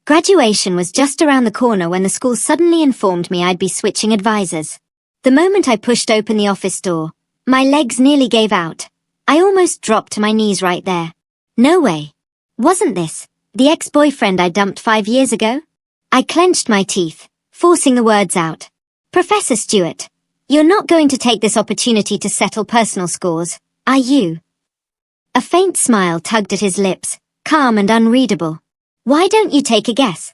Graduation was just around the corner when the school suddenly informed me I'd be switching advisors. The moment I pushed open the office door, my legs nearly gave out. I almost dropped to my knees right there. No way. Wasn't this the ex-boyfriend I dumped 5 years ago? I clenched my teeth, forcing the words out. Professor Stewart, you're not going to take this opportunity to settle personal scores, are you? A faint smile tugged at his lips, calm and unreadable. Why don't you take a guess?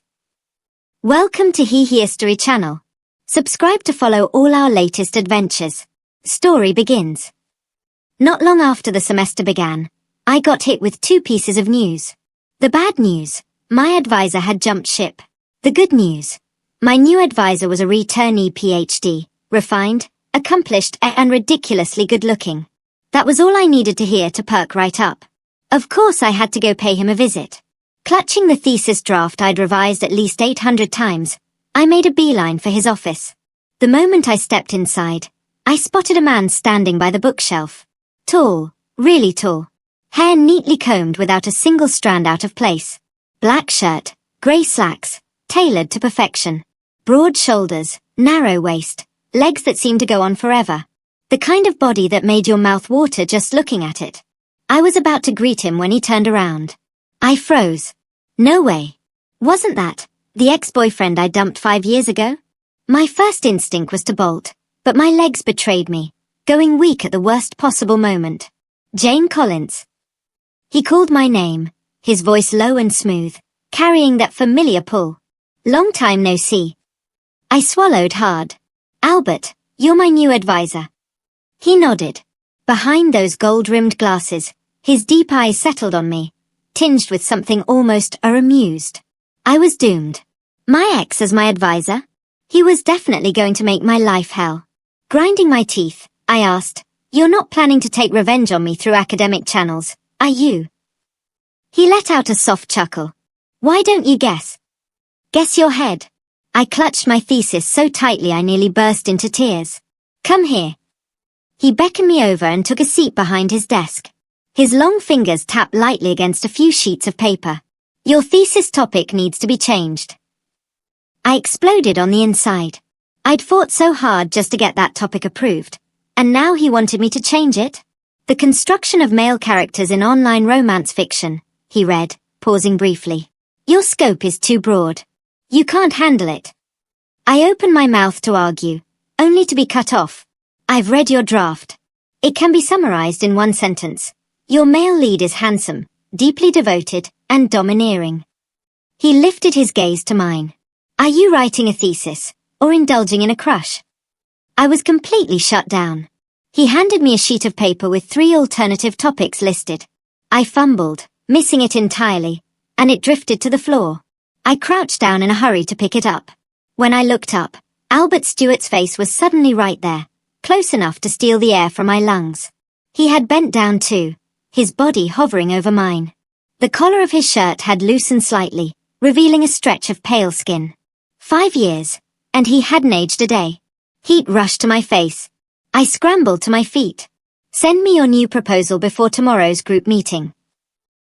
Welcome to Hehestory channel. Subscribe to follow all our latest adventures. Story begins. Not long after the semester began, I got hit with 2 pieces of news. The bad news, my advisor had jumped ship. The good news, my new advisor was a returnee PhD, refined, accomplished and ridiculously good-looking. That was all I needed to hear to perk right up. Of course I had to go pay him a visit. Clutching the thesis draft I'd revised at least 800 times, I made a beeline for his office. The moment I stepped inside, I spotted a man standing by the bookshelf. Tall, really tall. Hair neatly combed without a single strand out of place. Black shirt, grey slacks, tailored to perfection. Broad shoulders, narrow waist, legs that seemed to go on forever. The kind of body that made your mouth water just looking at it. I was about to greet him when he turned around. I froze. No way. Wasn't that the ex-boyfriend I dumped 5 years ago? My first instinct was to bolt, but my legs betrayed me, going weak at the worst possible moment. Jane Collins. He called my name, his voice low and smooth, carrying that familiar pull. Long time no see. I swallowed hard. Albert, you're my new advisor. He nodded. Behind those gold-rimmed glasses, his deep eyes settled on me, tinged with something almost amused. I was doomed. My ex as my advisor? He was definitely going to make my life hell. Grinding my teeth, I asked, "You're not planning to take revenge on me through academic channels, are you?" He let out a soft chuckle. "Why don't you guess?" "Guess your head." I clutched my thesis so tightly I nearly burst into tears. "Come here." He beckoned me over and took a seat behind his desk. His long fingers tapped lightly against a few sheets of paper. "Your thesis topic needs to be changed." I exploded on the inside. I'd fought so hard just to get that topic approved, and now he wanted me to change it? "The construction of male characters in online romance fiction," he read, pausing briefly. "Your scope is too broad. You can't handle it." I opened my mouth to argue, only to be cut off. "I've read your draft. It can be summarized in one sentence. Your male lead is handsome, deeply devoted, and domineering." He lifted his gaze to mine. "Are you writing a thesis, or indulging in a crush?" I was completely shut down. He handed me a sheet of paper with 3 alternative topics listed. I fumbled, missing it entirely, and it drifted to the floor. I crouched down in a hurry to pick it up. When I looked up, Albert Stewart's face was suddenly right there, close enough to steal the air from my lungs. He had bent down too, his body hovering over mine. The collar of his shirt had loosened slightly, revealing a stretch of pale skin. 5 years, and he hadn't aged a day. Heat rushed to my face. I scrambled to my feet. "Send me your new proposal before tomorrow's group meeting."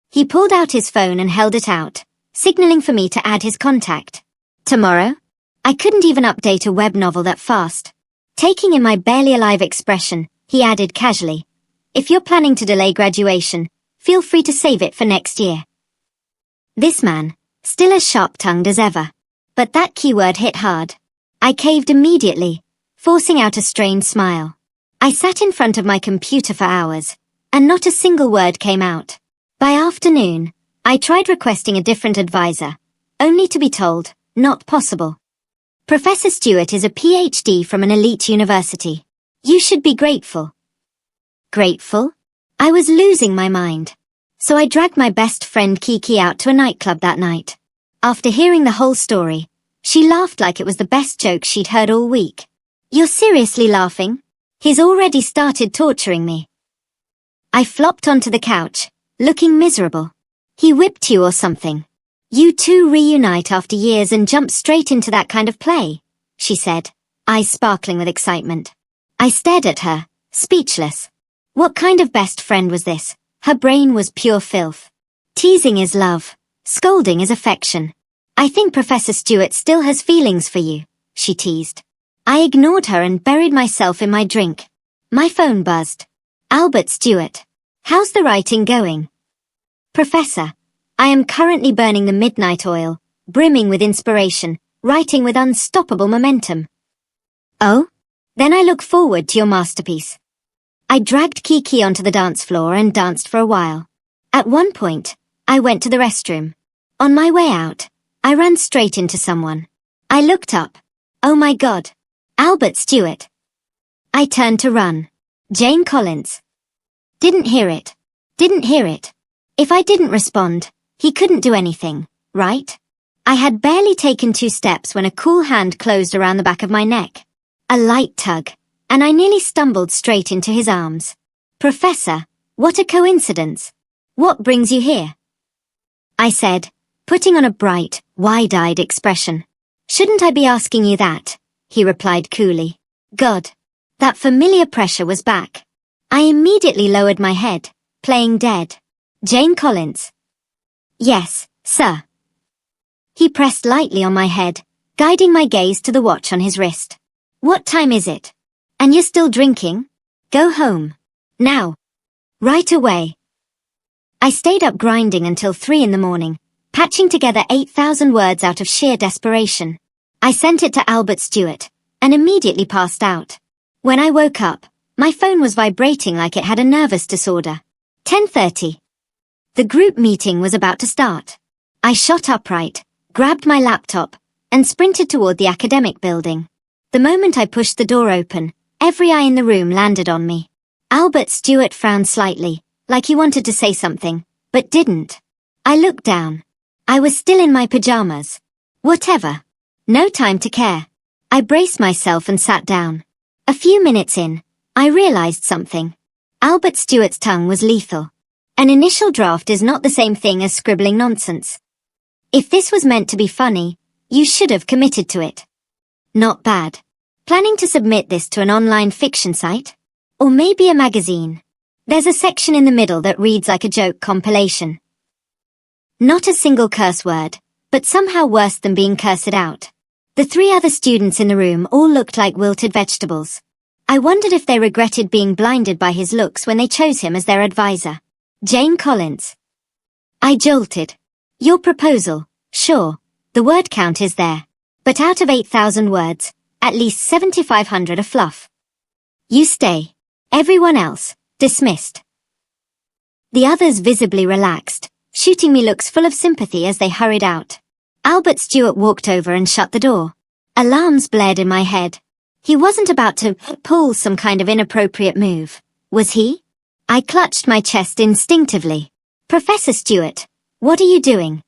He pulled out his phone and held it out, signaling for me to add his contact. Tomorrow? I couldn't even update a web novel that fast. Taking in my barely alive expression, he added casually, "If you're planning to delay graduation, feel free to save it for next year." This man, still as sharp-tongued as ever. But that keyword hit hard. I caved immediately, forcing out a strained smile. I sat in front of my computer for hours, and not a single word came out. By afternoon, I tried requesting a different advisor, only to be told, not possible. "Professor Stewart is a PhD from an elite university. You should be grateful." Grateful? I was losing my mind. So I dragged my best friend Kiki out to a nightclub that night. After hearing the whole story, she laughed like it was the best joke she'd heard all week. "You're seriously laughing? He's already started torturing me." I flopped onto the couch, looking miserable. "He whipped you or something. You two reunite after years and jump straight into that kind of play," she said, eyes sparkling with excitement. I stared at her, speechless. What kind of best friend was this? Her brain was pure filth. Teasing is love. Scolding is affection. I think Professor Stewart still has feelings for you, she teased. I ignored her and buried myself in my drink. My phone buzzed. Albert Stewart. How's the writing going? Professor, I am currently burning the midnight oil, brimming with inspiration, writing with unstoppable momentum. Oh? Then I look forward to your masterpiece. I dragged Kiki onto the dance floor and danced for a while. At one point, I went to the restroom. On my way out, I ran straight into someone. I looked up. Oh my God. Albert Stewart. I turned to run. Jane Collins. Didn't hear it. If I didn't respond, he couldn't do anything, right? I had barely taken 2 steps when a cool hand closed around the back of my neck. A light tug, and I nearly stumbled straight into his arms. Professor, what a coincidence. What brings you here? I said, putting on a bright, wide-eyed expression. Shouldn't I be asking you that? He replied coolly. God. That familiar pressure was back. I immediately lowered my head, playing dead. Jane Collins. Yes, sir. He pressed lightly on my head, guiding my gaze to the watch on his wrist. What time is it? And you're still drinking? Go home. Now. Right away. I stayed up grinding until 3 in the morning, patching together 8,000 words out of sheer desperation. I sent it to Albert Stewart, and immediately passed out. When I woke up, my phone was vibrating like it had a nervous disorder. 10:30. The group meeting was about to start. I shot upright, grabbed my laptop, and sprinted toward the academic building. The moment I pushed the door open, every eye in the room landed on me. Albert Stewart frowned slightly, like he wanted to say something, but didn't. I looked down. I was still in my pajamas. Whatever. No time to care. I braced myself and sat down. A few minutes in, I realized something. Albert Stewart's tongue was lethal. An initial draft is not the same thing as scribbling nonsense. If this was meant to be funny, you should have committed to it. Not bad. Planning to submit this to an online fiction site? Or maybe a magazine? There's a section in the middle that reads like a joke compilation. Not a single curse word, but somehow worse than being cursed out. The 3 other students in the room all looked like wilted vegetables. I wondered if they regretted being blinded by his looks when they chose him as their advisor. Jane Collins. I jolted. Your proposal, sure, the word count is there. But out of 8,000 words, at least 7,500 are fluff. You stay. Everyone else, dismissed. The others visibly relaxed, shooting me looks full of sympathy as they hurried out. Albert Stewart walked over and shut the door. Alarms blared in my head. He wasn't about to pull some kind of inappropriate move, was he? I clutched my chest instinctively. Professor Stewart, what are you doing?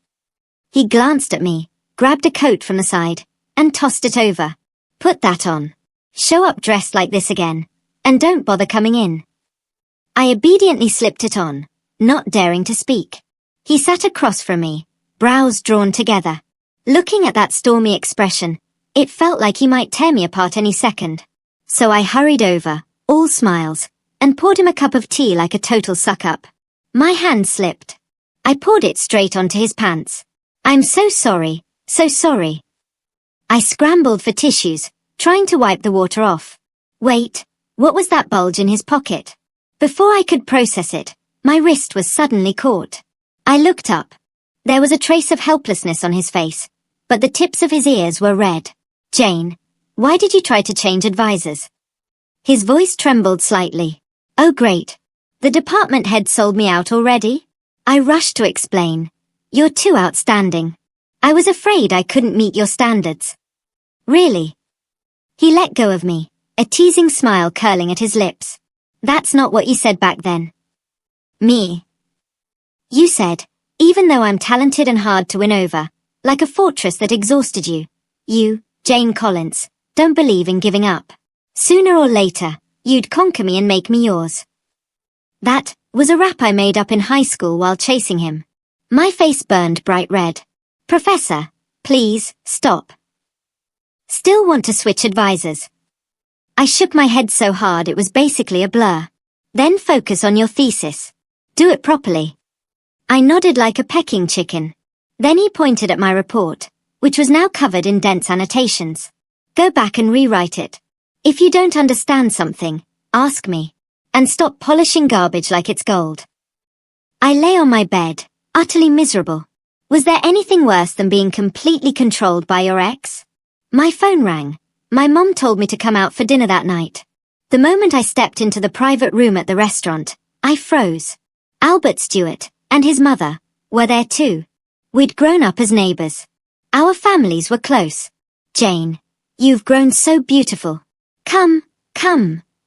He glanced at me, grabbed a coat from the side, and tossed it over. Put that on. Show up dressed like this again, and don't bother coming in. I obediently slipped it on, not daring to speak. He sat across from me, brows drawn together. Looking at that stormy expression, it felt like he might tear me apart any second. So I hurried over, all smiles, and poured him a cup of tea like a total suck-up. My hand slipped. I poured it straight onto his pants. I'm so sorry, so sorry. I scrambled for tissues, trying to wipe the water off. Wait, what was that bulge in his pocket? Before I could process it, my wrist was suddenly caught. I looked up. There was a trace of helplessness on his face, but the tips of his ears were red. Jane, why did you try to change advisors? His voice trembled slightly. Oh great. The department head sold me out already? I rushed to explain. You're too outstanding. I was afraid I couldn't meet your standards. Really? He let go of me, a teasing smile curling at his lips. That's not what you said back then. Me. You said, even though I'm talented and hard to win over, like a fortress that exhausted you, you, Jane Collins, don't believe in giving up. Sooner or later, you'd conquer me and make me yours. That was a rap I made up in high school while chasing him. My face burned bright red. Professor, please, stop. Still want to switch advisors. I shook my head so hard it was basically a blur. Then focus on your thesis. Do it properly. I nodded like a pecking chicken. Then he pointed at my report, which was now covered in dense annotations. Go back and rewrite it. If you don't understand something, ask me. And stop polishing garbage like it's gold. I lay on my bed, utterly miserable. Was there anything worse than being completely controlled by your ex? My phone rang. My mom told me to come out for dinner that night. The moment I stepped into the private room at the restaurant, I froze. Albert Stewart and his mother were there too. We'd grown up as neighbors. Our families were close. Jane, you've grown so beautiful. Come,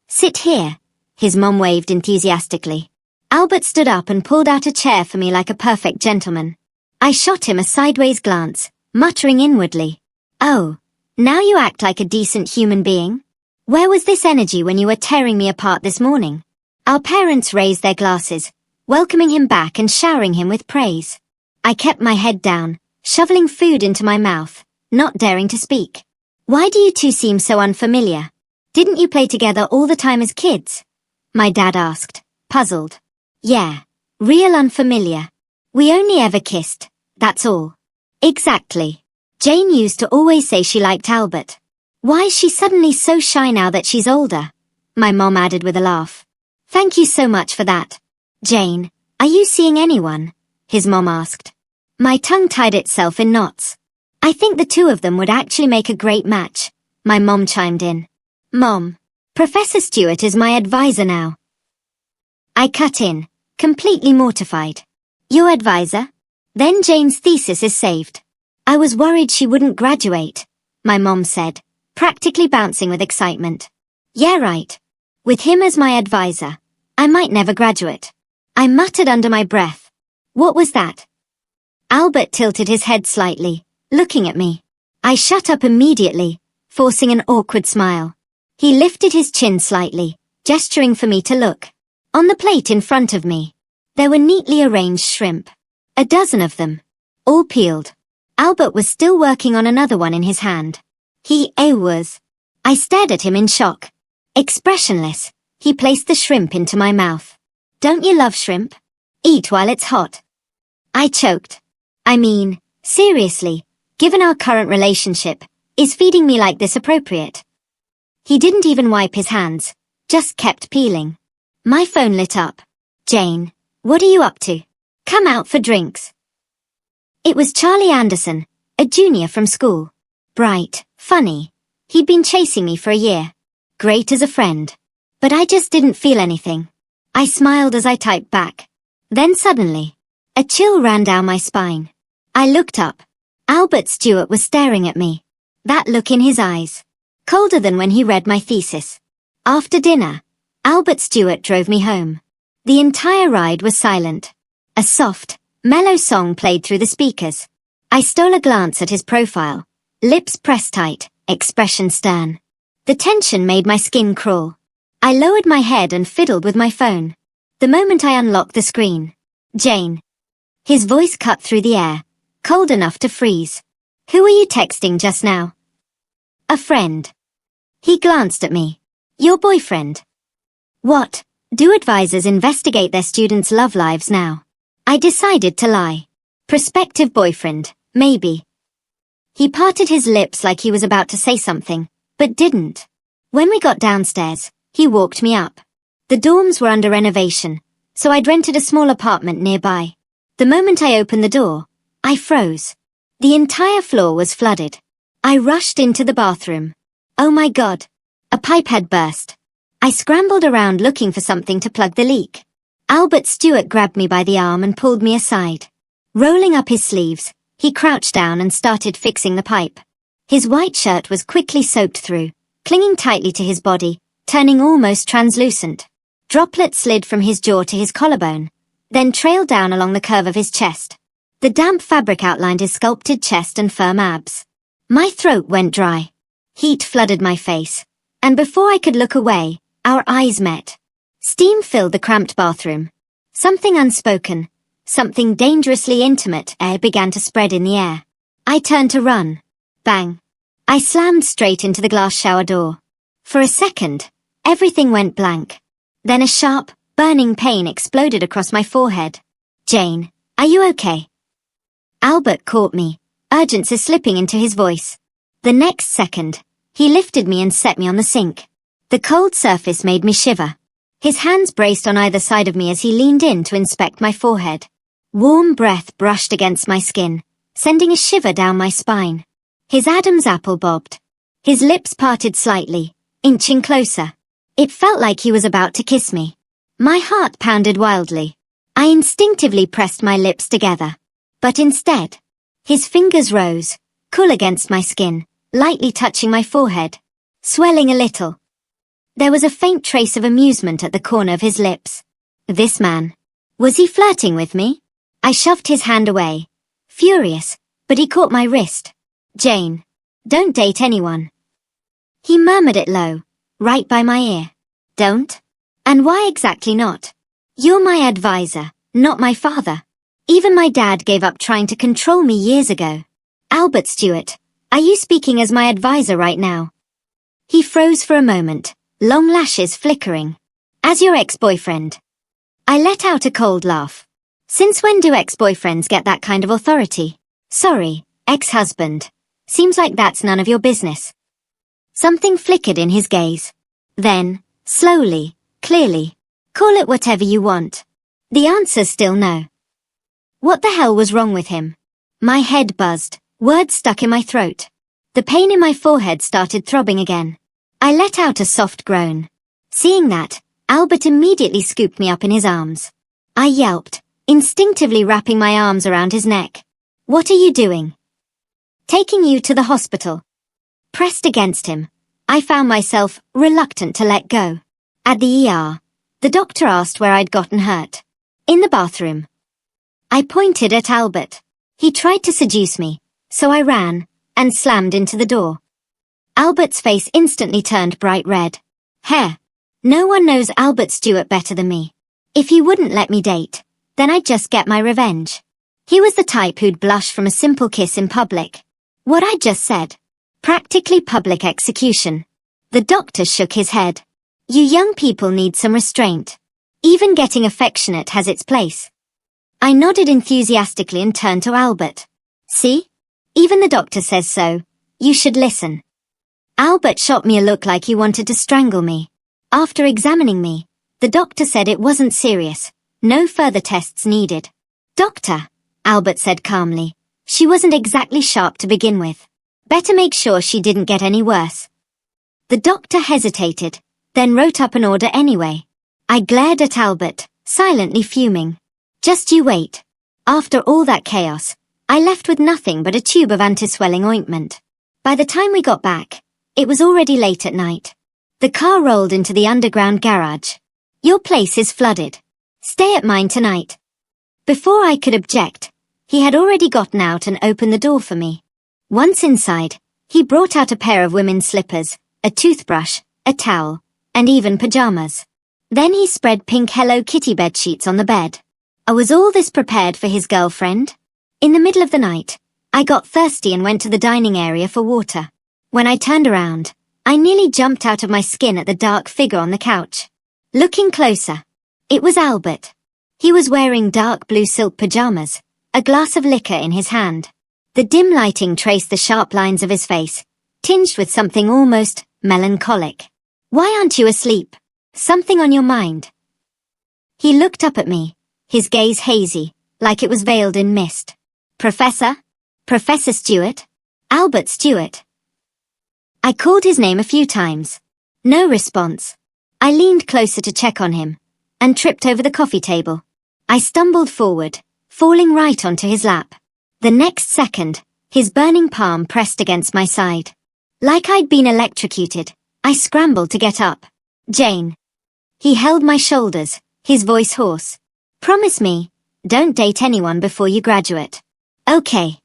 sit here. His mom waved enthusiastically. Albert stood up and pulled out a chair for me like a perfect gentleman. I shot him a sideways glance, muttering inwardly, "Oh, now you act like a decent human being? Where was this energy when you were tearing me apart this morning?" Our parents raised their glasses, welcoming him back and showering him with praise. I kept my head down, shoveling food into my mouth, not daring to speak. "Why do you two seem so unfamiliar? Didn't you play together all the time as kids?" My dad asked, puzzled. "Yeah, real unfamiliar. We only ever kissed, that's all." "Exactly. Jane used to always say she liked Albert. Why is she suddenly so shy now that she's older?" My mom added with a laugh. "Thank you so much for that. Jane, are you seeing anyone?" his mom asked. My tongue tied itself in knots. "I think the two of them would actually make a great match," my mom chimed in. "Mom, Professor Stewart is my advisor now." I cut in, completely mortified. "Your advisor? Then Jane's thesis is saved." "I was worried she wouldn't graduate," my mom said, practically bouncing with excitement. "Yeah, right. With him as my advisor, I might never graduate." I muttered under my breath. "What was that?" Albert tilted his head slightly, looking at me. I shut up immediately, forcing an awkward smile. He lifted his chin slightly, gesturing for me to look. On the plate in front of me, there were neatly arranged shrimp. 12 of them, all peeled. Albert was still working on another one in his hand. He was. I stared at him in shock. Expressionless, he placed the shrimp into my mouth. "Don't you love shrimp? Eat while it's hot." I choked. "I mean, seriously, given our current relationship, is feeding me like this appropriate?" He didn't even wipe his hands, just kept peeling. My phone lit up. "Jane, what are you up to? Come out for drinks." It was Charlie Anderson, a junior from school. Bright, funny. He'd been chasing me for a year. Great as a friend. But I just didn't feel anything. I smiled as I typed back. Then suddenly, a chill ran down my spine. I looked up. Albert Stewart was staring at me. That look in his eyes. Colder than when he read my thesis. After dinner, Albert Stewart drove me home. The entire ride was silent. A soft, mellow song played through the speakers. I stole a glance at his profile. Lips pressed tight, expression stern. The tension made my skin crawl. I lowered my head and fiddled with my phone. The moment I unlocked the screen. "Jane." His voice cut through the air, cold enough to freeze. "Who were you texting just now?" "A friend." He glanced at me. "Your boyfriend?" What? Do advisors investigate their students' love lives now? I decided to lie. Prospective boyfriend, maybe. He parted his lips like he was about to say something, but didn't. When we got downstairs, he walked me up. The dorms were under renovation, so I'd rented a small apartment nearby. The moment I opened the door, I froze. The entire floor was flooded. I rushed into the bathroom. Oh my God. A pipe had burst. I scrambled around looking for something to plug the leak. Albert Stewart grabbed me by the arm and pulled me aside. Rolling up his sleeves, he crouched down and started fixing the pipe. His white shirt was quickly soaked through, clinging tightly to his body, turning almost translucent. Droplets slid from his jaw to his collarbone, then trailed down along the curve of his chest. The damp fabric outlined his sculpted chest and firm abs. My throat went dry. Heat flooded my face, and before I could look away, our eyes met. Steam filled the cramped bathroom. Something unspoken, something dangerously intimate began to spread in the air. I turned to run. Bang. I slammed straight into the glass shower door. For a second, everything went blank. Then a sharp, burning pain exploded across my forehead. "Jane, are you okay?" Albert caught me, urgency slipping into his voice. The next second, he lifted me and set me on the sink. The cold surface made me shiver. His hands braced on either side of me as he leaned in to inspect my forehead. Warm breath brushed against my skin, sending a shiver down my spine. His Adam's apple bobbed. His lips parted slightly, inching closer. It felt like he was about to kiss me. My heart pounded wildly. I instinctively pressed my lips together. But instead, his fingers rose, cool against my skin, lightly touching my forehead, swelling a little. There was a faint trace of amusement at the corner of his lips. This man. Was he flirting with me? I shoved his hand away, furious, but he caught my wrist. Jane, don't date anyone. He murmured it low, right by my ear. Don't? And why exactly not? You're my advisor, not my father. Even my dad gave up trying to control me years ago. Albert Stewart, are you speaking as my advisor right now? He froze for a moment, long lashes flickering. As your ex-boyfriend. I let out a cold laugh. Since when do ex-boyfriends get that kind of authority? Sorry, ex-husband. Seems like that's none of your business. Something flickered in his gaze. Then, slowly, clearly, call it whatever you want. The answer's still no. What the hell was wrong with him? My head buzzed, words stuck in my throat. The pain in my forehead started throbbing again. I let out a soft groan. Seeing that, Albert immediately scooped me up in his arms. I yelped, instinctively wrapping my arms around his neck. What are you doing? Taking you to the hospital. Pressed against him, I found myself reluctant to let go. At the ER, the doctor asked where I'd gotten hurt. In the bathroom. I pointed at Albert. He tried to seduce me, so I ran and slammed into the door. Albert's face instantly turned bright red. No one knows Albert Stewart better than me. If he wouldn't let me date, then I'd just get my revenge. He was the type who'd blush from a simple kiss in public. What I just said. Practically public execution. The doctor shook his head. You young people need some restraint. Even getting affectionate has its place. I nodded enthusiastically and turned to Albert. See? Even the doctor says so. You should listen. Albert shot me a look like he wanted to strangle me. After examining me, the doctor said it wasn't serious. No further tests needed. Doctor, Albert said calmly. She wasn't exactly sharp to begin with. Better make sure she didn't get any worse. The doctor hesitated, then wrote up an order anyway. I glared at Albert, silently fuming. Just you wait. After all that chaos, I left with nothing but a tube of anti-swelling ointment. By the time we got back, it was already late at night. The car rolled into the underground garage. Your place is flooded. Stay at mine tonight. Before I could object, he had already gotten out and opened the door for me. Once inside, he brought out a pair of women's slippers, a toothbrush, a towel, and even pajamas. Then he spread pink Hello Kitty bed sheets on the bed. Was all this prepared for his girlfriend? In the middle of the night, I got thirsty and went to the dining area for water. When I turned around, I nearly jumped out of my skin at the dark figure on the couch. Looking closer, it was Albert. He was wearing dark blue silk pajamas, a glass of liquor in his hand. The dim lighting traced the sharp lines of his face, tinged with something almost melancholic. Why aren't you asleep? Something on your mind? He looked up at me, his gaze hazy, like it was veiled in mist. Professor? Professor Stewart? Albert Stewart? I called his name a few times. No response. I leaned closer to check on him, and tripped over the coffee table. I stumbled forward, falling right onto his lap. The next second, his burning palm pressed against my side. Like I'd been electrocuted, I scrambled to get up. Jane. He held my shoulders, his voice hoarse. Promise me, don't date anyone before you graduate. Okay.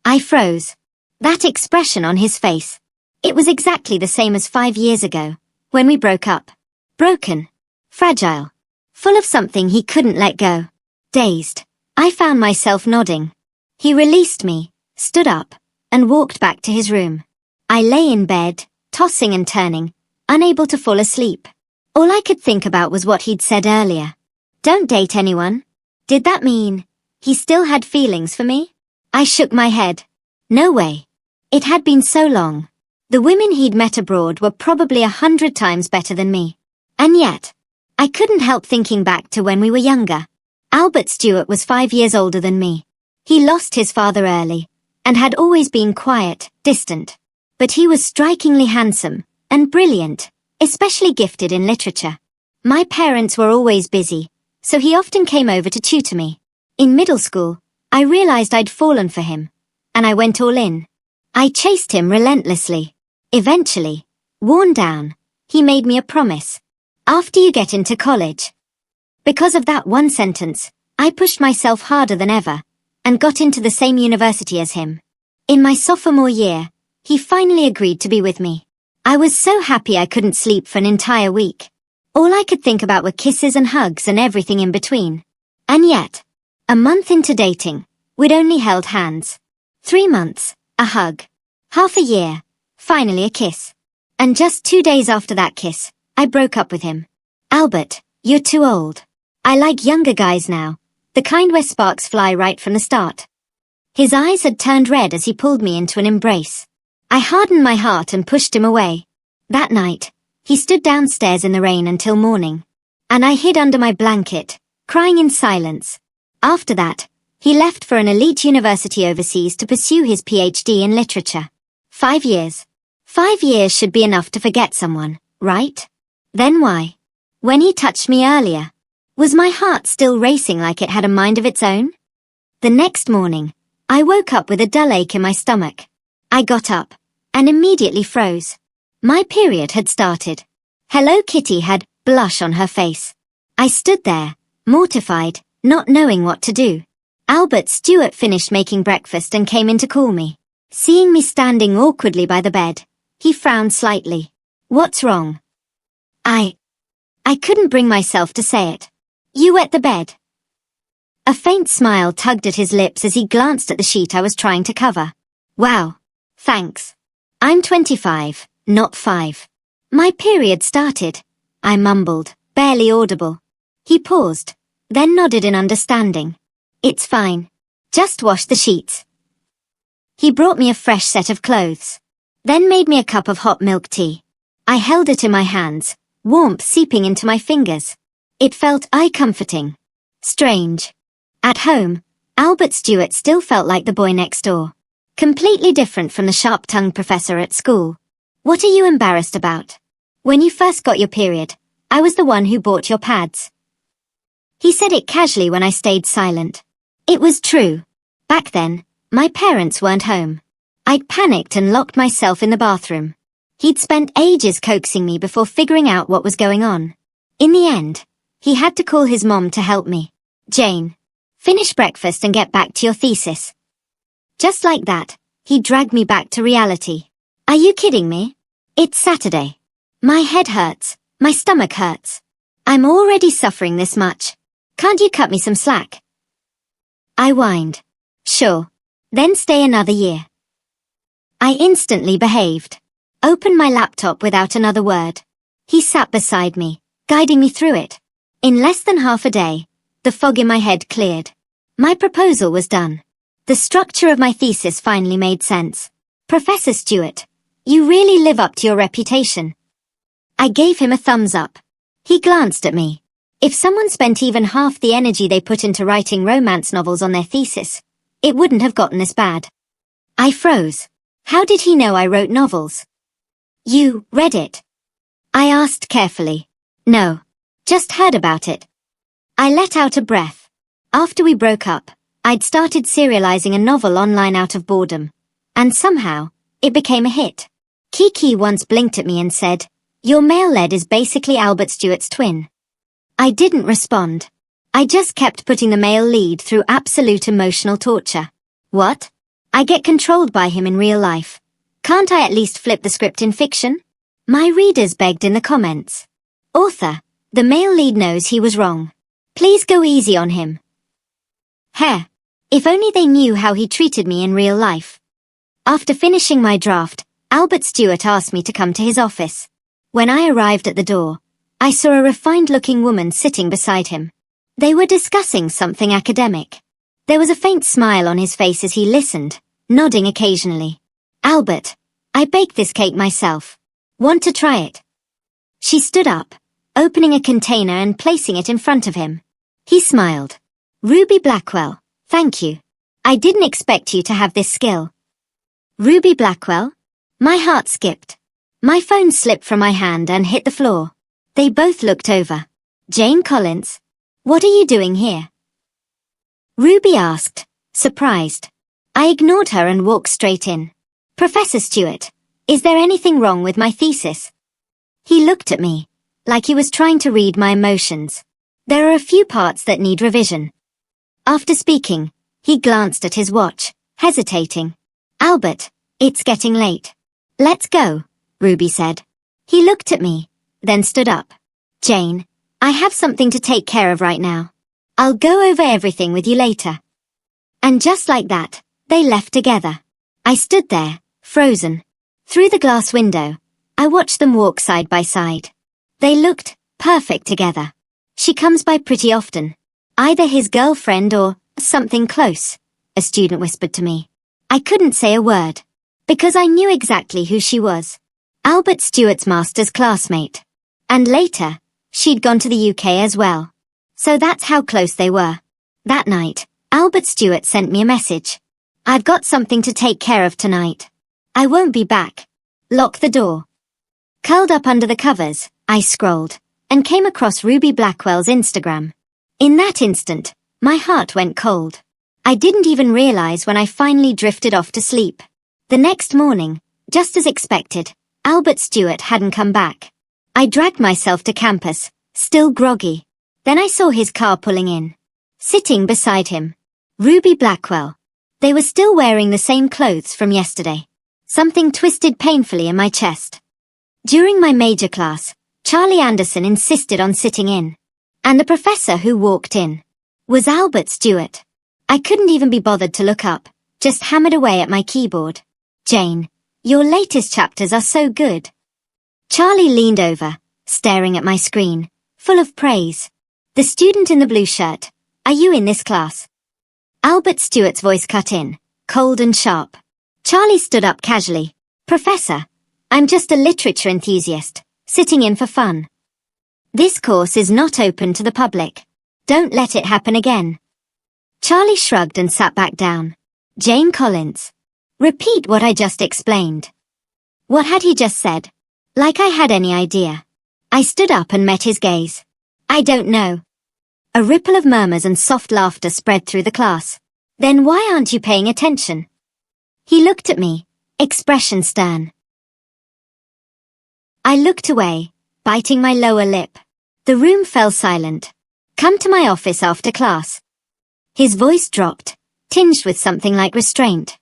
I froze. That expression on his face. It was exactly the same as 5 years ago, when we broke up. Broken. Fragile. Full of something he couldn't let go. Dazed, I found myself nodding. He released me, stood up, and walked back to his room. I lay in bed, tossing and turning, unable to fall asleep. All I could think about was what he'd said earlier. Don't date anyone. Did that mean he still had feelings for me? I shook my head. No way. It had been so long. The women he'd met abroad were probably 100 times better than me. And yet, I couldn't help thinking back to when we were younger. Albert Stewart was 5 years older than me. He lost his father early, and had always been quiet, distant. But he was strikingly handsome, and brilliant, especially gifted in literature. My parents were always busy, so he often came over to tutor me. In middle school, I realized I'd fallen for him, and I went all in. I chased him relentlessly. Eventually, worn down, he made me a promise. After you get into college. Because of that one sentence, I pushed myself harder than ever, and got into the same university as him. In my sophomore year, he finally agreed to be with me. I was so happy I couldn't sleep for an entire week. All I could think about were kisses and hugs and everything in between. And yet, a month into dating, we'd only held hands. 3 months, a hug. Half a year, finally a kiss. And just 2 days after that kiss, I broke up with him. Albert, you're too old. I like younger guys now, the kind where sparks fly right from the start. His eyes had turned red as he pulled me into an embrace. I hardened my heart and pushed him away. That night, he stood downstairs in the rain until morning. And I hid under my blanket, crying in silence. After that, he left for an elite university overseas to pursue his PhD in literature. 5 years. 5 years should be enough to forget someone, right? Then why? When he touched me earlier, was my heart still racing like it had a mind of its own? The next morning, I woke up with a dull ache in my stomach. I got up, and immediately froze. My period had started. Hello Kitty had blush on her face. I stood there, mortified, not knowing what to do. Albert Stewart finished making breakfast and came in to call me. Seeing me standing awkwardly by the bed, he frowned slightly. What's wrong? I couldn't bring myself to say it. You wet the bed. A faint smile tugged at his lips as he glanced at the sheet I was trying to cover. Wow. Thanks. I'm 25, not 5. My period started. I mumbled, barely audible. He paused, then nodded in understanding. It's fine. Just wash the sheets. He brought me a fresh set of clothes, then made me a cup of hot milk tea. I held it in my hands, warmth seeping into my fingers. It felt eye-comforting. Strange. At home, Albert Stewart still felt like the boy next door. Completely different from the sharp-tongued professor at school. What are you embarrassed about? When you first got your period, I was the one who bought your pads. He said it casually when I stayed silent. It was true. Back then, my parents weren't home. I'd panicked and locked myself in the bathroom. He'd spent ages coaxing me before figuring out what was going on. In the end, he had to call his mom to help me. Jane, finish breakfast and get back to your thesis. Just like that, he dragged me back to reality. Are you kidding me? It's Saturday. My head hurts. My stomach hurts. I'm already suffering this much. Can't you cut me some slack? I whined. Sure. Then stay another year. I instantly behaved. Opened my laptop without another word. He sat beside me, guiding me through it. In less than half a day, the fog in my head cleared. My proposal was done. The structure of my thesis finally made sense. Professor Stewart, you really live up to your reputation. I gave him a thumbs up. He glanced at me. If someone spent even half the energy they put into writing romance novels on their thesis, it wouldn't have gotten this bad. I froze. How did he know I wrote novels? You read it? I asked carefully. No. Just heard about it. I let out a breath. After we broke up, I'd started serializing a novel online out of boredom. And somehow, it became a hit. Kiki once blinked at me and said, your male lead is basically Albert Stewart's twin. I didn't respond. I just kept putting the male lead through absolute emotional torture. What? I get controlled by him in real life. Can't I at least flip the script in fiction? My readers begged in the comments. Author, the male lead knows he was wrong. Please go easy on him. Heh. If only they knew how he treated me in real life. After finishing my draft, Albert Stewart asked me to come to his office. When I arrived at the door, I saw a refined-looking woman sitting beside him. They were discussing something academic. There was a faint smile on his face as he listened, nodding occasionally. Albert, I baked this cake myself. Want to try it? She stood up, opening a container and placing it in front of him. He smiled. Ruby Blackwell, thank you. I didn't expect you to have this skill. Ruby Blackwell? My heart skipped. My phone slipped from my hand and hit the floor. They both looked over. Jane Collins? What are you doing here? Ruby asked, surprised. I ignored her and walked straight in. Professor Stewart, is there anything wrong with my thesis? He looked at me, like he was trying to read my emotions. There are a few parts that need revision. After speaking, he glanced at his watch, hesitating. Albert, it's getting late. Let's go, Ruby said. He looked at me, then stood up. Jane, I have something to take care of right now. I'll go over everything with you later. And just like that, they left together. I stood there, frozen. Through the glass window, I watched them walk side by side. They looked perfect together. She comes by pretty often. Either his girlfriend or something close, a student whispered to me. I couldn't say a word, because I knew exactly who she was. Albert Stewart's master's classmate. And later, she'd gone to the UK as well. So that's how close they were. That night, Albert Stewart sent me a message. I've got something to take care of tonight. I won't be back. Lock the door. Curled up under the covers, I scrolled, and came across Ruby Blackwell's Instagram. In that instant, my heart went cold. I didn't even realize when I finally drifted off to sleep. The next morning, just as expected, Albert Stewart hadn't come back. I dragged myself to campus, still groggy. Then I saw his car pulling in. Sitting beside him, Ruby Blackwell. They were still wearing the same clothes from yesterday. Something twisted painfully in my chest. During my major class, Charlie Anderson insisted on sitting in. And the professor who walked in was Albert Stewart. I couldn't even be bothered to look up, just hammered away at my keyboard. Jane, your latest chapters are so good. Charlie leaned over, staring at my screen, full of praise. The student in the blue shirt, are you in this class? Albert Stewart's voice cut in, cold and sharp. Charlie stood up casually. Professor, I'm just a literature enthusiast, sitting in for fun. This course is not open to the public. Don't let it happen again. Charlie shrugged and sat back down. Jane Collins. Repeat what I just explained. What had he just said? Like I had any idea. I stood up and met his gaze. I don't know. A ripple of murmurs and soft laughter spread through the class. Then why aren't you paying attention? He looked at me, expression stern. I looked away, biting my lower lip. The room fell silent. Come to my office after class. His voice dropped, tinged with something like restraint.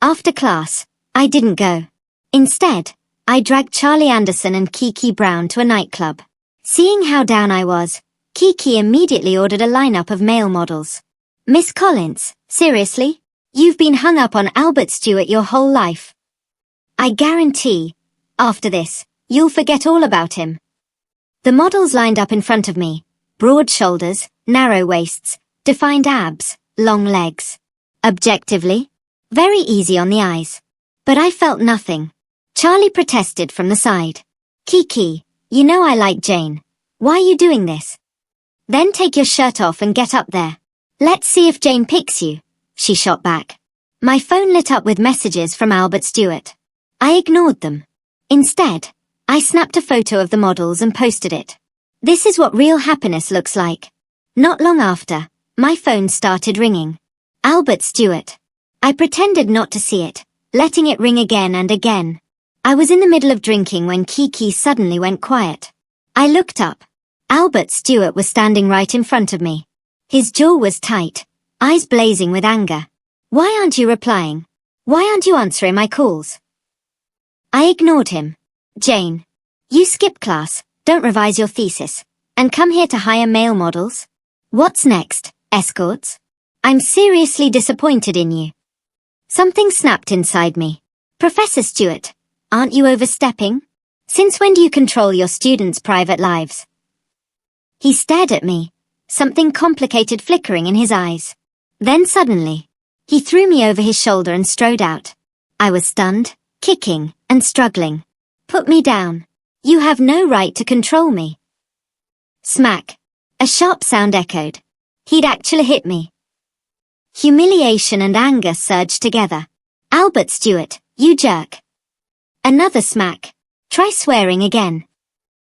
After class, I didn't go. Instead, I dragged Charlie Anderson and Kiki Brown to a nightclub. Seeing how down I was, Kiki immediately ordered a lineup of male models. Miss Collins, seriously? You've been hung up on Albert Stewart your whole life. I guarantee, after this, you'll forget all about him. The models lined up in front of me. Broad shoulders, narrow waists, defined abs, long legs. Objectively, very easy on the eyes. But I felt nothing. Charlie protested from the side. Kiki, you know I like Jane. Why are you doing this? Then take your shirt off and get up there. Let's see if Jane picks you, she shot back. My phone lit up with messages from Albert Stewart. I ignored them. Instead, I snapped a photo of the models and posted it. This is what real happiness looks like. Not long after, my phone started ringing. Albert Stewart. I pretended not to see it, letting it ring again and again. I was in the middle of drinking when Kiki suddenly went quiet. I looked up. Albert Stewart was standing right in front of me. His jaw was tight, eyes blazing with anger. Why aren't you replying? Why aren't you answering my calls? I ignored him. Jane, you skip class, don't revise your thesis, and come here to hire male models? What's next, escorts? I'm seriously disappointed in you. Something snapped inside me. Professor Stewart, aren't you overstepping? Since when do you control your students' private lives? He stared at me, something complicated flickering in his eyes. Then suddenly, he threw me over his shoulder and strode out. I was stunned, kicking, and struggling. Put me down. You have no right to control me. Smack. A sharp sound echoed. He'd actually hit me. Humiliation and anger surged together. Albert Stewart, you jerk. Another smack. Try swearing again.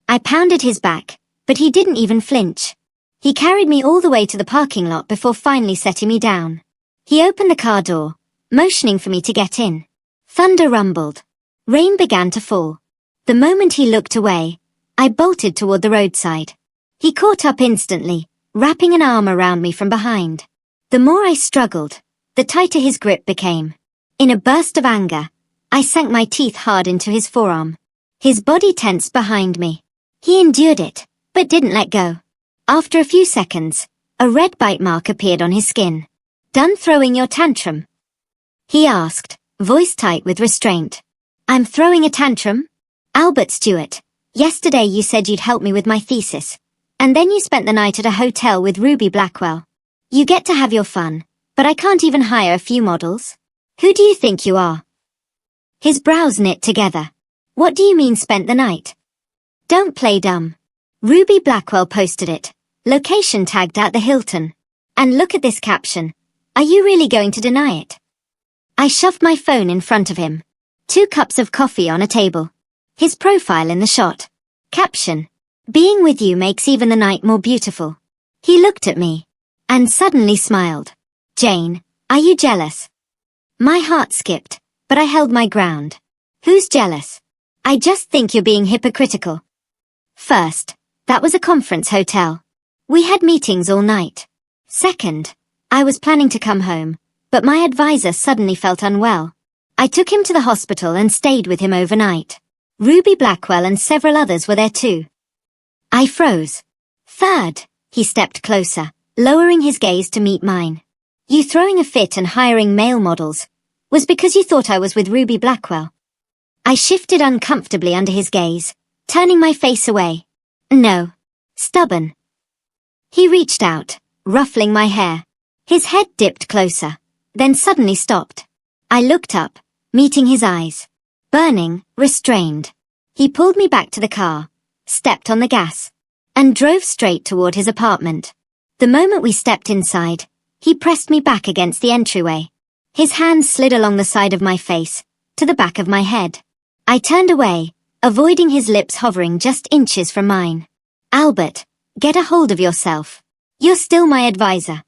I pounded his back, but he didn't even flinch. He carried me all the way to the parking lot before finally setting me down. He opened the car door, motioning for me to get in. Thunder rumbled. Rain began to fall. The moment he looked away, I bolted toward the roadside. He caught up instantly, wrapping an arm around me from behind. The more I struggled, the tighter his grip became. In a burst of anger, I sank my teeth hard into his forearm. His body tensed behind me. He endured it, but didn't let go. After a few seconds, a red bite mark appeared on his skin. Done throwing your tantrum? He asked, voice tight with restraint. I'm throwing a tantrum? Albert Stewart, yesterday you said you'd help me with my thesis. And then you spent the night at a hotel with Ruby Blackwell. You get to have your fun, but I can't even hire a few models. Who do you think you are? His brows knit together. What do you mean spent the night? Don't play dumb. Ruby Blackwell posted it. Location tagged at the Hilton. And look at this caption. Are you really going to deny it? I shoved my phone in front of him. 2 cups of coffee on a table. His profile in the shot. Caption. Being with you makes even the night more beautiful. He looked at me. And suddenly smiled. Jane, are you jealous? My heart skipped, but I held my ground. Who's jealous? I just think you're being hypocritical. First, that was a conference hotel. We had meetings all night. Second, I was planning to come home, but my advisor suddenly felt unwell. I took him to the hospital and stayed with him overnight. Ruby Blackwell and several others were there too. I froze. Third, he stepped closer, lowering his gaze to meet mine. You throwing a fit and hiring male models was because you thought I was with Ruby Blackwell. I shifted uncomfortably under his gaze, turning my face away. No. Stubborn. He reached out, ruffling my hair. His head dipped closer, then suddenly stopped. I looked up, meeting his eyes. Burning, restrained. He pulled me back to the car, stepped on the gas, and drove straight toward his apartment. The moment we stepped inside, he pressed me back against the entryway. His hands slid along the side of my face, to the back of my head. I turned away, avoiding his lips hovering just inches from mine. Albert, get a hold of yourself. You're still my advisor.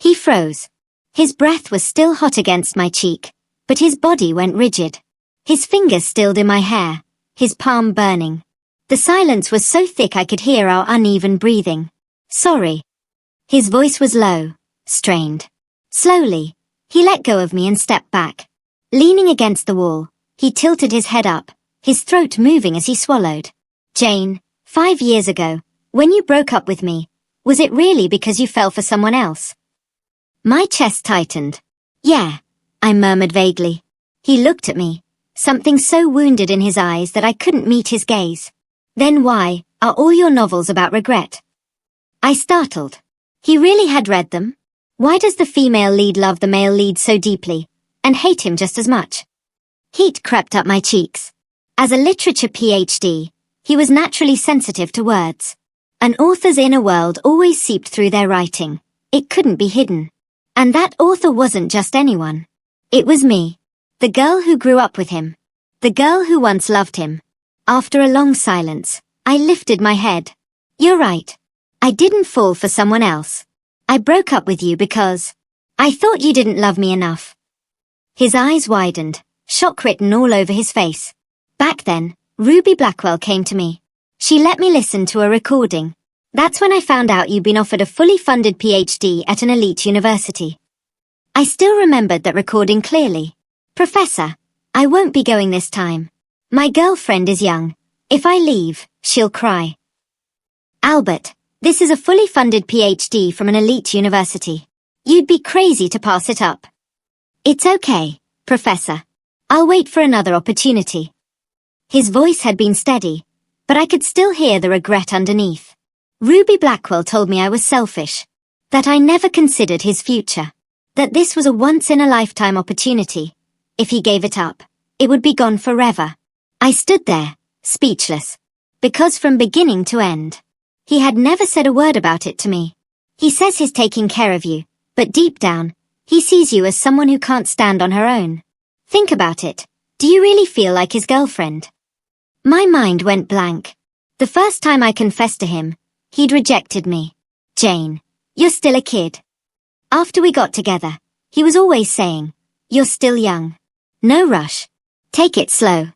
He froze. His breath was still hot against my cheek, but his body went rigid. His fingers stilled in my hair, his palm burning. The silence was so thick I could hear our uneven breathing. Sorry. His voice was low, strained. Slowly, he let go of me and stepped back. Leaning against the wall, he tilted his head up, his throat moving as he swallowed. Jane, 5 years ago, when you broke up with me, was it really because you fell for someone else? My chest tightened. Yeah, I murmured vaguely. He looked at me, something so wounded in his eyes that I couldn't meet his gaze. Then why are all your novels about regret? I startled. He really had read them? Why does the female lead love the male lead so deeply, and hate him just as much? Heat crept up my cheeks. As a literature PhD, he was naturally sensitive to words. An author's inner world always seeped through their writing. It couldn't be hidden. And that author wasn't just anyone. It was me. The girl who grew up with him. The girl who once loved him. After a long silence, I lifted my head. You're right. I didn't fall for someone else. I broke up with you because I thought you didn't love me enough. His eyes widened, shock written all over his face. Back then, Ruby Blackwell came to me. She let me listen to a recording. That's when I found out you'd been offered a fully funded PhD at an elite university. I still remembered that recording clearly. Professor, I won't be going this time. My girlfriend is young. If I leave, she'll cry. Albert, this is a fully funded PhD from an elite university. You'd be crazy to pass it up. It's okay, Professor. I'll wait for another opportunity. His voice had been steady, but I could still hear the regret underneath. Ruby Blackwell told me I was selfish. That I never considered his future. That this was a once-in-a-lifetime opportunity. If he gave it up, it would be gone forever. I stood there, speechless. Because from beginning to end, he had never said a word about it to me. He says he's taking care of you, but deep down, he sees you as someone who can't stand on her own. Think about it. Do you really feel like his girlfriend? My mind went blank. The first time I confessed to him, he'd rejected me. Jane, you're still a kid. After we got together, he was always saying, you're still young. No rush. Take it slow.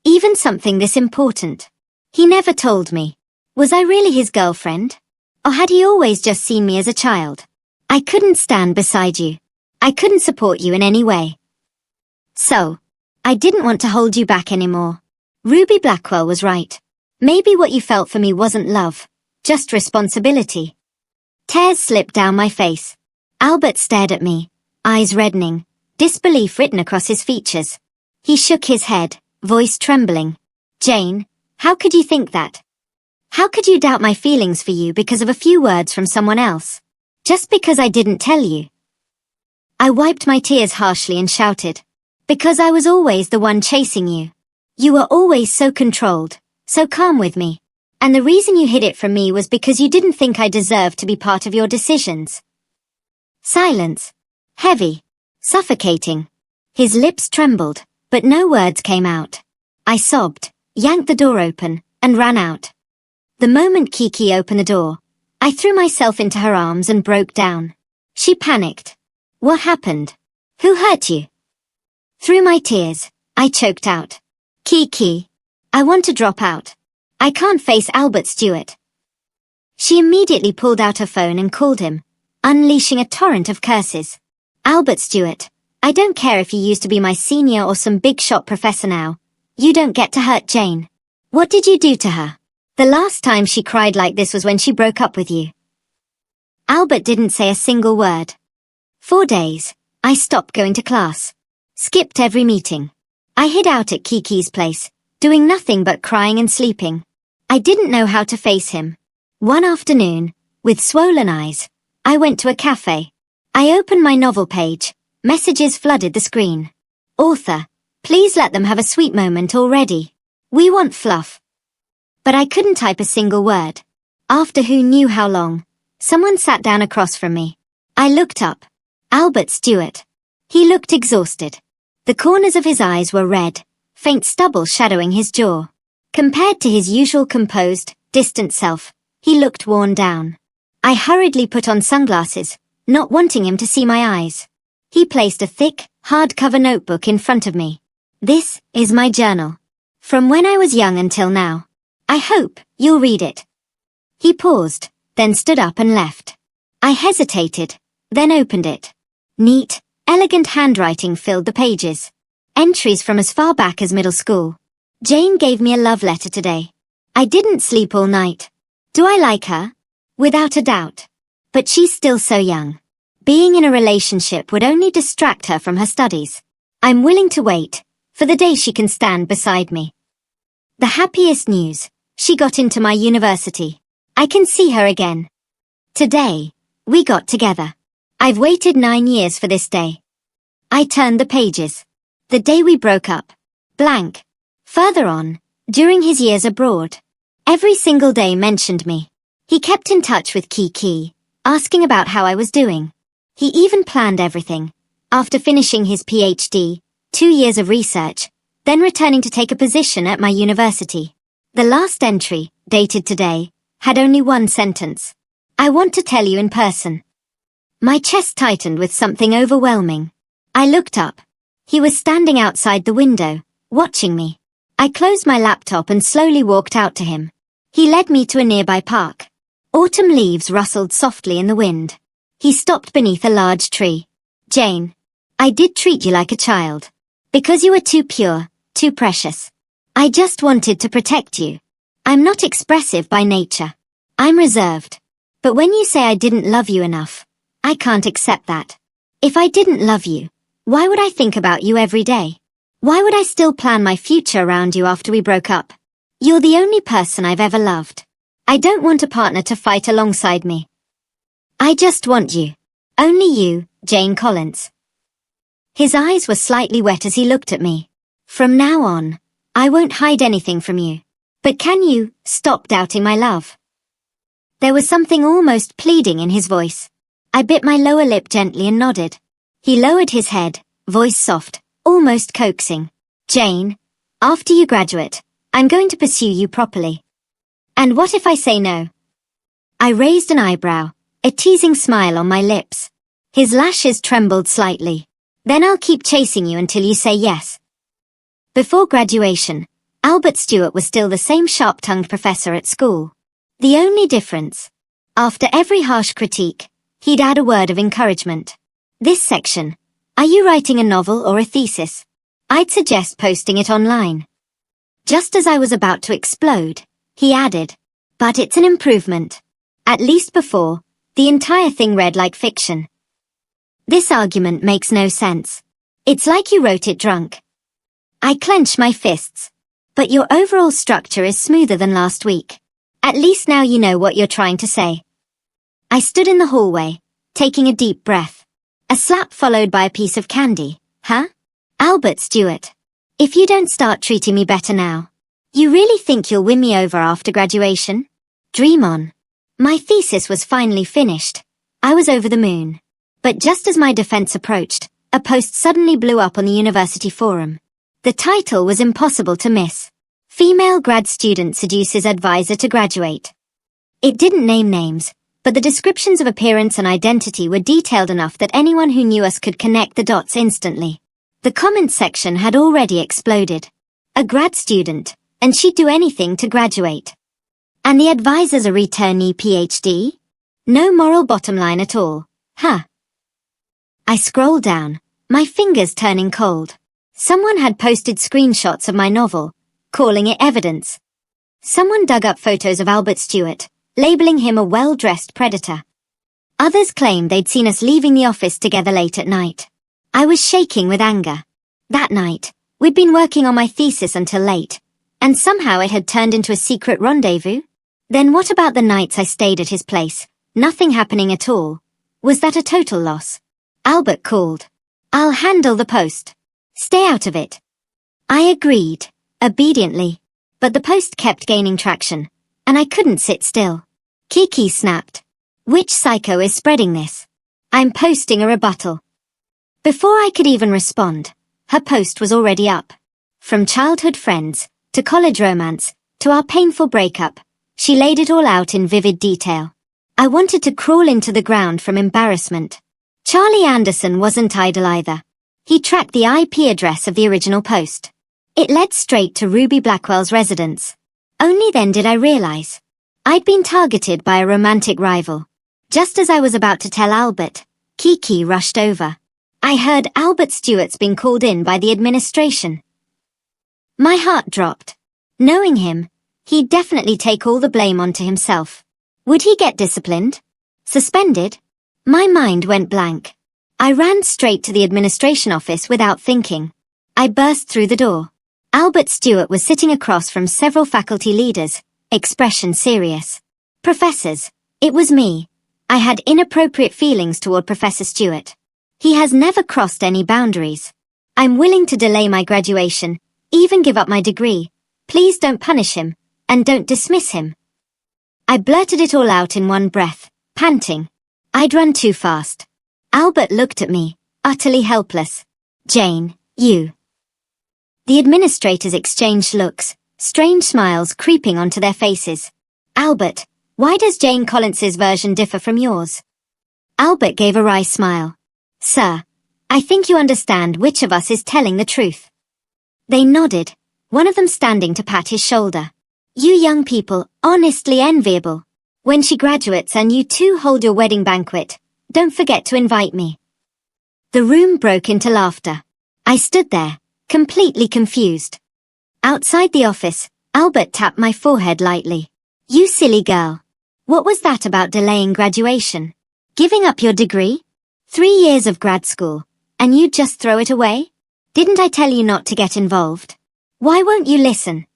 Even something this important. He never told me. Was I really his girlfriend? Or had he always just seen me as a child? I couldn't stand beside you. I couldn't support you in any way. So, I didn't want to hold you back anymore. Ruby Blackwell was right. Maybe what you felt for me wasn't love, just responsibility. Tears slipped down my face. Albert stared at me, eyes reddening, disbelief written across his features. He shook his head, voice trembling. Jane, how could you think that? How could you doubt my feelings for you because of a few words from someone else? Just because I didn't tell you? I wiped my tears harshly and shouted. Because I was always the one chasing you. You were always so controlled, so calm with me. And the reason you hid it from me was because you didn't think I deserved to be part of your decisions. Silence. Heavy. Suffocating. His lips trembled, but no words came out. I sobbed, yanked the door open, and ran out. The moment Kiki opened the door, I threw myself into her arms and broke down. She panicked. What happened? Who hurt you? Through my tears, I choked out. Kiki. I want to drop out. I can't face Albert Stewart. She immediately pulled out her phone and called him, unleashing a torrent of curses. Albert Stewart, I don't care if you used to be my senior or some big shot professor now. You don't get to hurt Jane. What did you do to her? The last time she cried like this was when she broke up with you. Albert didn't say a single word. 4 days, I stopped going to class. Skipped every meeting. I hid out at Kiki's place, doing nothing but crying and sleeping. I didn't know how to face him. One afternoon, with swollen eyes, I went to a cafe. I opened my novel page. Messages flooded the screen. Author, please let them have a sweet moment already. We want fluff. But I couldn't type a single word. After who knew how long, someone sat down across from me. I looked up. Albert Stewart. He looked exhausted. The corners of his eyes were red, faint stubble shadowing his jaw. Compared to his usual composed, distant self, he looked worn down. I hurriedly put on sunglasses, not wanting him to see my eyes. He placed a thick, hardcover notebook in front of me. This is my journal. From when I was young until now. I hope you'll read it. He paused, then stood up and left. I hesitated, then opened it. Neat, elegant handwriting filled the pages. Entries from as far back as middle school. Jane gave me a love letter today. I didn't sleep all night. Do I like her? Without a doubt. But she's still so young. Being in a relationship would only distract her from her studies. I'm willing to wait, for the day she can stand beside me. The happiest news, she got into my university. I can see her again. Today, we got together. I've waited 9 years for this day. I turned the pages. The day we broke up. Blank. Further on, during his years abroad. Every single day mentioned me. He kept in touch with Kiki, asking about how I was doing. He even planned everything. After finishing his PhD, 2 years of research, then returning to take a position at my university. The last entry, dated today, had only one sentence. I want to tell you in person. My chest tightened with something overwhelming. I looked up. He was standing outside the window, watching me. I closed my laptop and slowly walked out to him. He led me to a nearby park. Autumn leaves rustled softly in the wind. He stopped beneath a large tree. Jane, I did treat you like a child. Because you were too pure, too precious. I just wanted to protect you. I'm not expressive by nature. I'm reserved. But when you say I didn't love you enough, I can't accept that. If I didn't love you, why would I think about you every day? Why would I still plan my future around you after we broke up? You're the only person I've ever loved. I don't want a partner to fight alongside me. I just want you. Only you, Jane Collins. His eyes were slightly wet as he looked at me. From now on, I won't hide anything from you. But can you stop doubting my love? There was something almost pleading in his voice. I bit my lower lip gently and nodded. He lowered his head, voice soft, almost coaxing. Jane, after you graduate, I'm going to pursue you properly. And what if I say no? I raised an eyebrow, a teasing smile on my lips. His lashes trembled slightly. Then I'll keep chasing you until you say yes. Before graduation, Albert Stewart was still the same sharp-tongued professor at school. The only difference, after every harsh critique, he'd add a word of encouragement. This section, are you writing a novel or a thesis? I'd suggest posting it online. Just as I was about to explode, he added, but it's an improvement. At least before, the entire thing read like fiction. This argument makes no sense. It's like you wrote it drunk. I clench my fists. But your overall structure is smoother than last week. At least now you know what you're trying to say. I stood in the hallway, taking a deep breath. A slap followed by a piece of candy. Huh? Albert Stewart. If you don't start treating me better now, you really think you'll win me over after graduation? Dream on. My thesis was finally finished. I was over the moon. But just as my defense approached, a post suddenly blew up on the university forum. The title was impossible to miss. Female grad student seduces advisor to graduate. It didn't name names, but the descriptions of appearance and identity were detailed enough that anyone who knew us could connect the dots instantly. The comments section had already exploded. A grad student, and she'd do anything to graduate. And the advisor's a returnee PhD? No moral bottom line at all, huh? I scrolled down, my fingers turning cold. Someone had posted screenshots of my novel, calling it evidence. Someone dug up photos of Albert Stewart, labeling him a well-dressed predator. Others claimed they'd seen us leaving the office together late at night. I was shaking with anger. That night, we'd been working on my thesis until late, and somehow it had turned into a secret rendezvous. Then what about the nights I stayed at his place, nothing happening at all? Was that a total loss? Albert called. I'll handle the post. Stay out of it. I agreed, obediently, but the post kept gaining traction, and I couldn't sit still. Kiki snapped. Which psycho is spreading this? I'm posting a rebuttal. Before I could even respond, her post was already up. From childhood friends, to college romance, to our painful breakup, she laid it all out in vivid detail. I wanted to crawl into the ground from embarrassment. Charlie Anderson wasn't idle either. He tracked the IP address of the original post. It led straight to Ruby Blackwell's residence. Only then did I realize I'd been targeted by a romantic rival. Just as I was about to tell Albert, Kiki rushed over. I heard Albert Stewart's been called in by the administration. My heart dropped. Knowing him, he'd definitely take all the blame onto himself. Would he get disciplined? Suspended? My mind went blank. I ran straight to the administration office without thinking. I burst through the door. Albert Stewart was sitting across from several faculty leaders, expression serious. Professors, it was me. I had inappropriate feelings toward Professor Stewart. He has never crossed any boundaries. I'm willing to delay my graduation, even give up my degree. Please don't punish him, and don't dismiss him. I blurted it all out in one breath, panting. I'd run too fast. Albert looked at me, utterly helpless. Jane, you. The administrators exchanged looks, strange smiles creeping onto their faces. Albert, why does Jane Collins's version differ from yours? Albert gave a wry smile. Sir, I think you understand which of us is telling the truth. They nodded, one of them standing to pat his shoulder. You young people, honestly enviable. When she graduates and you two hold your wedding banquet, don't forget to invite me. The room broke into laughter. I stood there, completely confused. Outside the office, Albert tapped my forehead lightly. You silly girl. What was that about delaying graduation? Giving up your degree? 3 years of grad school, and you'd just throw it away? Didn't I tell you not to get involved? Why won't you listen?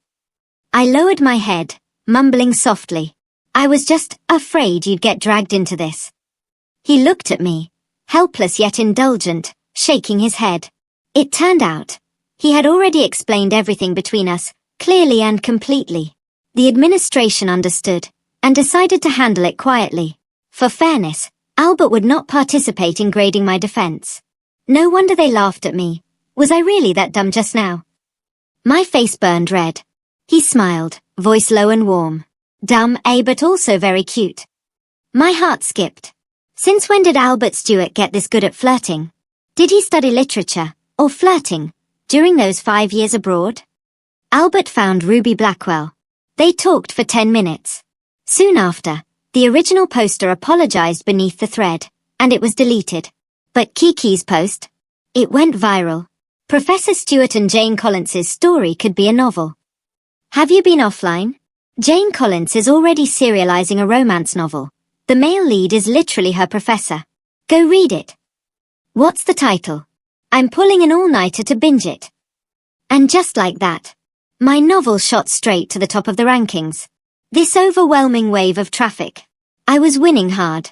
I lowered my head, mumbling softly. I was just afraid you'd get dragged into this. He looked at me, helpless yet indulgent, shaking his head. It turned out, he had already explained everything between us, clearly and completely. The administration understood, and decided to handle it quietly. For fairness, Albert would not participate in grading my defense. No wonder they laughed at me. Was I really that dumb just now? My face burned red. He smiled, voice low and warm. Dumb, but also very cute. My heart skipped. Since when did Albert Stewart get this good at flirting? Did he study literature, or flirting, during those 5 years abroad? Albert found Ruby Blackwell. They talked for 10 minutes. Soon after, the original poster apologized beneath the thread, and it was deleted. But Kiki's post? It went viral. Professor Stewart and Jane Collins's story could be a novel. Have you been offline? Jane Collins is already serializing a romance novel. The male lead is literally her professor. Go read it. What's the title? I'm pulling an all-nighter to binge it. And just like that, my novel shot straight to the top of the rankings. This overwhelming wave of traffic. I was winning hard.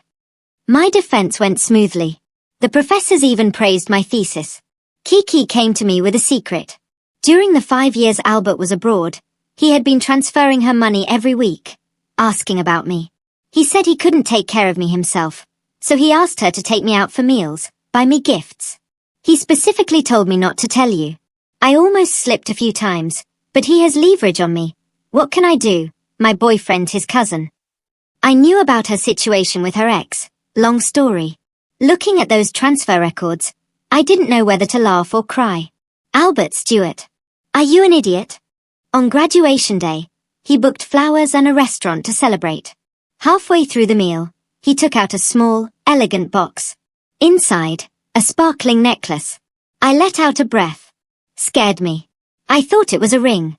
My defense went smoothly. The professors even praised my thesis. Kiki came to me with a secret. During the 5 years Albert was abroad, he had been transferring her money every week, asking about me. He said he couldn't take care of me himself, so he asked her to take me out for meals, buy me gifts. He specifically told me not to tell you. I almost slipped a few times, but he has leverage on me. What can I do? My boyfriend's his cousin. I knew about her situation with her ex. Long story. Looking at those transfer records, I didn't know whether to laugh or cry. Albert Stewart. Are you an idiot? On graduation day, he booked flowers and a restaurant to celebrate. Halfway through the meal, he took out a small, elegant box. Inside, a sparkling necklace. I let out a breath. Scared me. I thought it was a ring.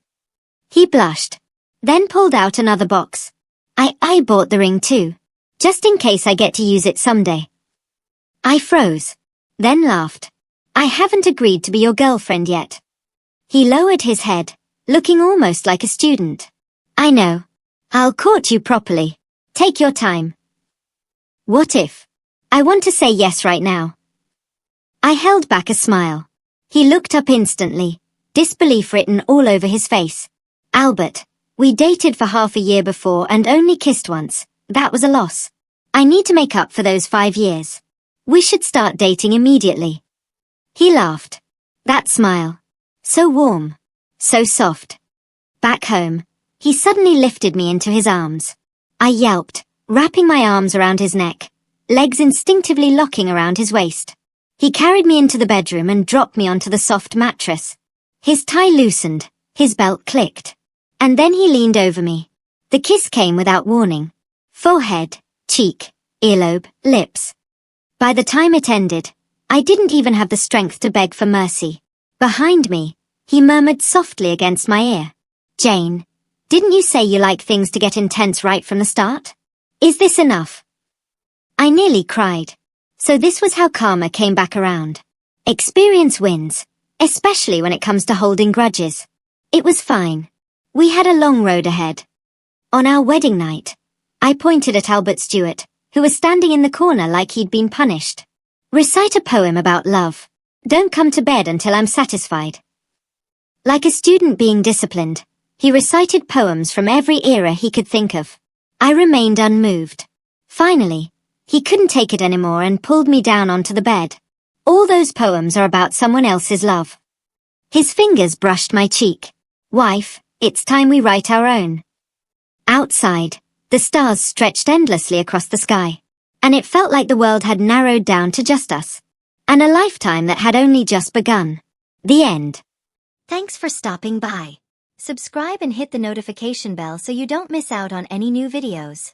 He blushed, then pulled out another box. I bought the ring too, just in case I get to use it someday. I froze, then laughed. I haven't agreed to be your girlfriend yet. He lowered his head, looking almost like a student. I know. I'll court you properly. Take your time. What if? I want to say yes right now. I held back a smile. He looked up instantly, disbelief written all over his face. Albert, we dated for half a year before and only kissed once. That was a loss. I need to make up for those 5 years. We should start dating immediately. He laughed. That smile. So warm. So soft. Back home, he suddenly lifted me into his arms. I yelped, wrapping my arms around his neck, legs instinctively locking around his waist. He carried me into the bedroom and dropped me onto the soft mattress. His tie loosened, his belt clicked. And then he leaned over me. The kiss came without warning. Forehead, cheek, earlobe, lips. By the time it ended, I didn't even have the strength to beg for mercy. Behind me, he murmured softly against my ear. Jane, didn't you say you like things to get intense right from the start? Is this enough? I nearly cried. So this was how karma came back around. Experience wins, especially when it comes to holding grudges. It was fine. We had a long road ahead. On our wedding night, I pointed at Albert Stewart, who was standing in the corner like he'd been punished. Recite a poem about love. Don't come to bed until I'm satisfied. Like a student being disciplined, he recited poems from every era he could think of. I remained unmoved. Finally, he couldn't take it anymore and pulled me down onto the bed. All those poems are about someone else's love. His fingers brushed my cheek. Wife, it's time we write our own. Outside, the stars stretched endlessly across the sky, and it felt like the world had narrowed down to just us, and a lifetime that had only just begun. The end. Thanks for stopping by. Subscribe and hit the notification bell so you don't miss out on any new videos.